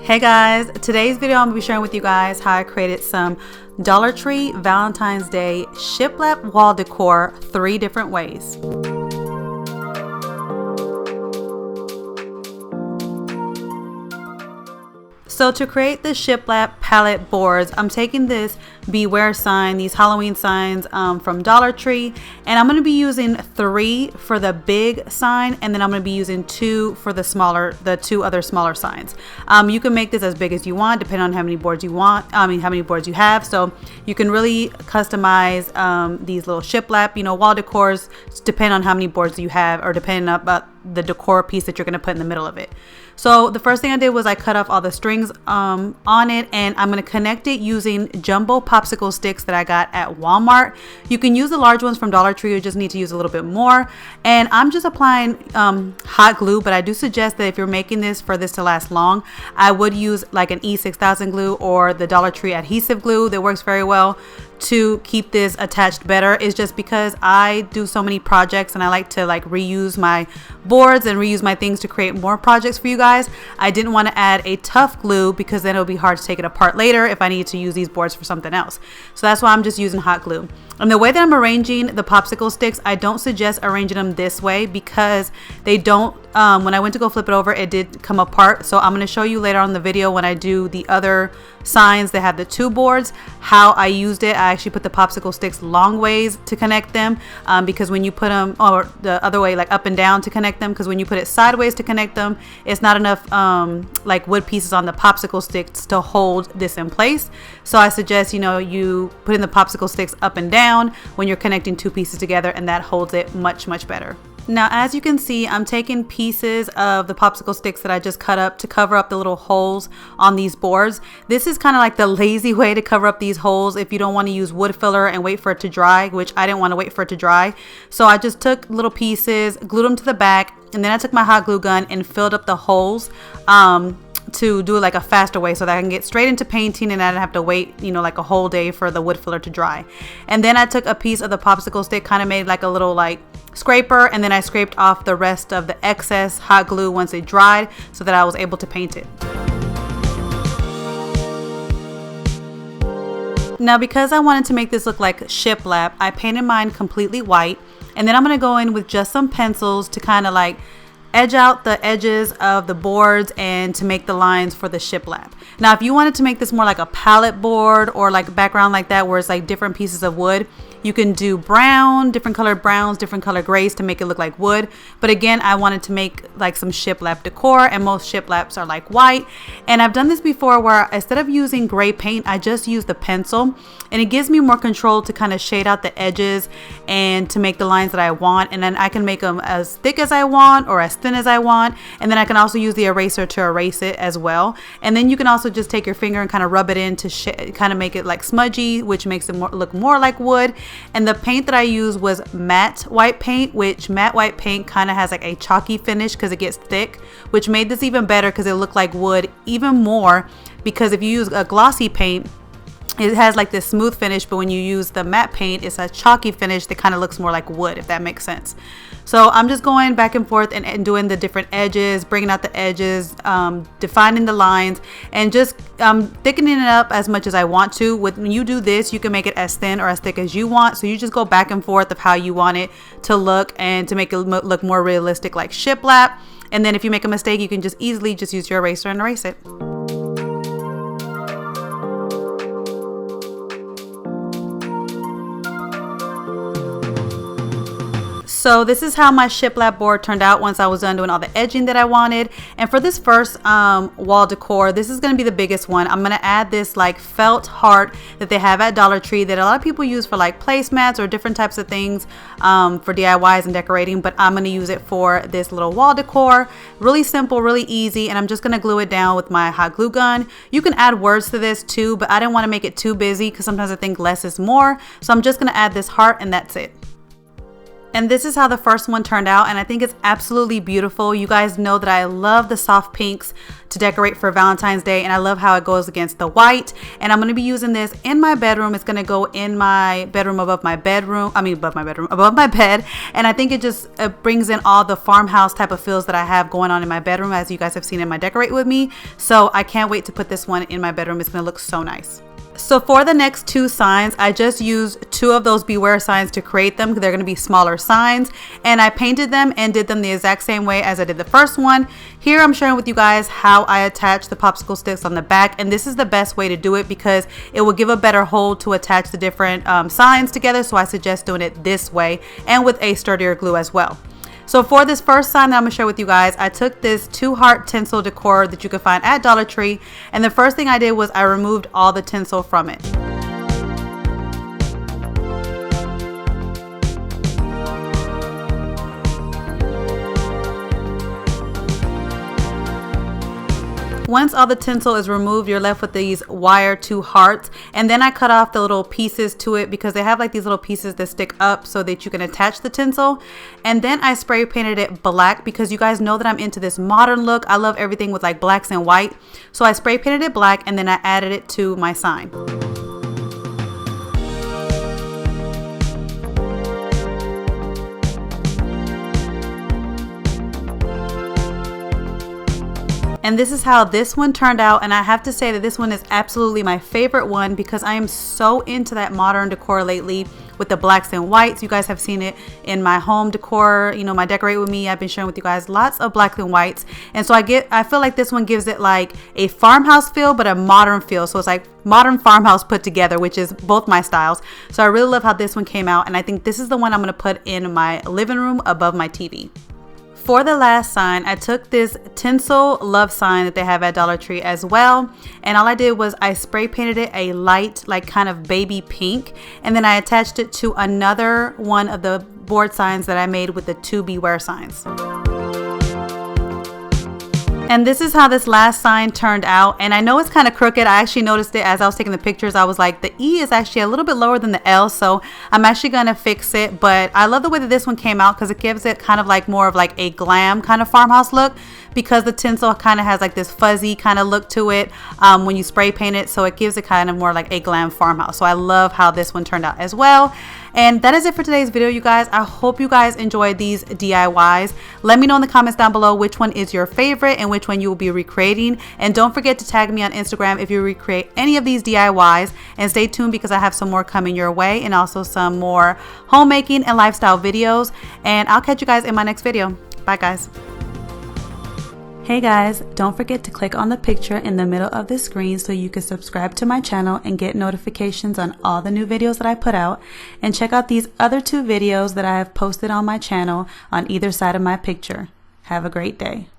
Hey guys, today's video I'm going to be sharing with you guys how I created some Dollar Tree Valentine's Day shiplap wall decor 3 different ways. So to create the shiplap palette boards, I'm taking this beware sign, these Halloween signs from Dollar Tree, and I'm going to be using 3 for the big sign, and then I'm going to be using 2 for the 2 other smaller signs. You can make this as big as you want, depending on how many boards you want. How many boards you have. So you can really customize these little shiplap, wall decors, depending on how many boards you have, or depending about the decor piece that you're going to put in the middle of it. So the first thing I did was I cut off all the strings on it, and I'm going to connect it using jumbo popsicle sticks that I got at Walmart. You can use the large ones from Dollar Tree, you just need to use a little bit more. And I'm just applying hot glue, but I do suggest that if you're making this for this to last long, I would use like an E6000 glue or the Dollar Tree adhesive glue that works very well to keep this attached better. Is just because I do so many projects and I like to reuse my boards and reuse my things to create more projects for you guys. I didn't want to add a tough glue because then it'll be hard to take it apart later if I need to use these boards for something else. So that's why I'm just using hot glue. And the way that I'm arranging the popsicle sticks, I don't suggest arranging them this way because they don't, when I went to go flip it over, it did come apart. So I'm going to show you later on in the video when I do the other signs that have the 2 boards, how I used it. I actually put the popsicle sticks long ways to connect them because when you put them, or the other way, like up and down to connect them, because when you put it sideways to connect them, it's not enough wood pieces on the popsicle sticks to hold this in place. So I suggest, you put in the popsicle sticks up and down when you're connecting 2 pieces together, and that holds it much better. Now, as you can see, I'm taking pieces of the popsicle sticks that I just cut up to cover up the little holes on these boards. This is kind of like the lazy way to cover up these holes if you don't want to use wood filler and wait for it to dry, which I didn't want to wait for it to dry. So I just took little pieces, glued them to the back, and then I took my hot glue gun and filled up the holes to do it like a faster way so that I can get straight into painting and I don't have to wait, like a whole day for the wood filler to dry. And then I took a piece of the popsicle stick, kind of made like a little scraper, and then I scraped off the rest of the excess hot glue once it dried so that I was able to paint it. Now, because I wanted to make this look like shiplap, I painted mine completely white, and then I'm going to go in with just some pencils to kind of edge out the edges of the boards and to make the lines for the shiplap. Now, if you wanted to make this more like a palette board or like a background like that where it's like different pieces of wood, you can do brown, different colored browns, different color grays to make it look like wood. But again, I wanted to make like some shiplap decor, and most shiplaps are like white. And I've done this before where instead of using gray paint, I just use the pencil, and it gives me more control to kind of shade out the edges and to make the lines that I want. And then I can make them as thick as I want or as thin as I want. And then I can also use the eraser to erase it as well. And then you can also just take your finger and kind of rub it in to kind of make it like smudgy, which makes it look more like wood. And the paint that I used was matte white paint, which matte white paint kind of has like a chalky finish because it gets thick, which made this even better because it looked like wood even more. Because if you use a glossy paint, it has like this smooth finish, but when you use the matte paint, it's a chalky finish that kind of looks more like wood, if that makes sense. So I'm just going back and forth and doing the different edges, bringing out the edges, defining the lines, and just thickening it up as much as I want to. When you do this, you can make it as thin or as thick as you want. So you just go back and forth of how you want it to look and to make it look more realistic like shiplap. And then if you make a mistake, you can just easily just use your eraser and erase it. So this is how my shiplap board turned out once I was done doing all the edging that I wanted. And for this first wall decor, this is going to be the biggest one. I'm going to add this felt heart that they have at Dollar Tree that a lot of people use for placemats or different types of things for DIYs and decorating. But I'm going to use it for this little wall decor. Really simple, really easy. And I'm just going to glue it down with my hot glue gun. You can add words to this too, but I didn't want to make it too busy because sometimes I think less is more. So I'm just going to add this heart, and that's it. And this is how the first one turned out, and I think it's absolutely beautiful. You guys know that I love the soft pinks to decorate for Valentine's Day, and I love how it goes against the white. And I'm going to be using this in my bedroom. It's going to go in my bedroom above my bedroom. Above my bed. And I think it brings in all the farmhouse type of feels that I have going on in my bedroom, as you guys have seen in my Decorate With Me. So I can't wait to put this one in my bedroom. It's going to look so nice. So for the next two signs, I just used two of those Beware signs to create them. They're going to be smaller signs, and I painted them and did them the exact same way as I did the first one. Here I'm sharing with you guys how I attach the popsicle sticks on the back, and this is the best way to do it because it will give a better hold to attach the different signs together. So I suggest doing it this way and with a sturdier glue as well. So for this first sign that I'm going to share with you guys, I took this 2-heart tinsel decor that you can find at Dollar Tree, and the first thing I did was I removed all the tinsel from it. Once all the tinsel is removed, you're left with these wire 2 hearts, and then I cut off the little pieces to it because they have like these little pieces that stick up so that you can attach the tinsel. And then I spray painted it black because you guys know that I'm into this modern look. I love everything with like blacks and white. So I spray painted it black, and then I added it to my sign. And this is how this one turned out, and I have to say that this one is absolutely my favorite one because I am so into that modern decor lately with the blacks and whites. You guys have seen it in my home decor, you know, my Decorate With Me. I've been sharing with you guys lots of blacks and whites, and so I feel like this one gives it like a farmhouse feel but a modern feel. So it's like modern farmhouse put together, which is both my styles. So I really love how this one came out, and I think this is the one I'm going to put in my living room above my TV. For the last sign, I took this tinsel love sign that they have at Dollar Tree as well, and all I did was I spray painted it a light, like kind of baby pink, and then I attached it to another one of the board signs that I made with the 2 Beware signs. And this is how this last sign turned out, and I know it's kind of crooked. I actually noticed it as I was taking the pictures. I was like, the E is actually a little bit lower than the L, so I'm actually gonna fix it. But I love the way that this one came out because it gives it kind of like more of like a glam kind of farmhouse look, because the tinsel kind of has like this fuzzy kind of look to it when you spray paint it, so it gives it kind of more like a glam farmhouse. So I love how this one turned out as well. And that is it for today's video, you guys. I hope you guys enjoyed these DIYs. Let me know in the comments down below which one is your favorite and which one you will be recreating. And don't forget to tag me on Instagram if you recreate any of these DIYs. And stay tuned because I have some more coming your way, and also some more homemaking and lifestyle videos. And I'll catch you guys in my next video. Bye, guys. Hey guys, don't forget to click on the picture in the middle of the screen so you can subscribe to my channel and get notifications on all the new videos that I put out. And check out these other 2 videos that I have posted on my channel on either side of my picture. Have a great day.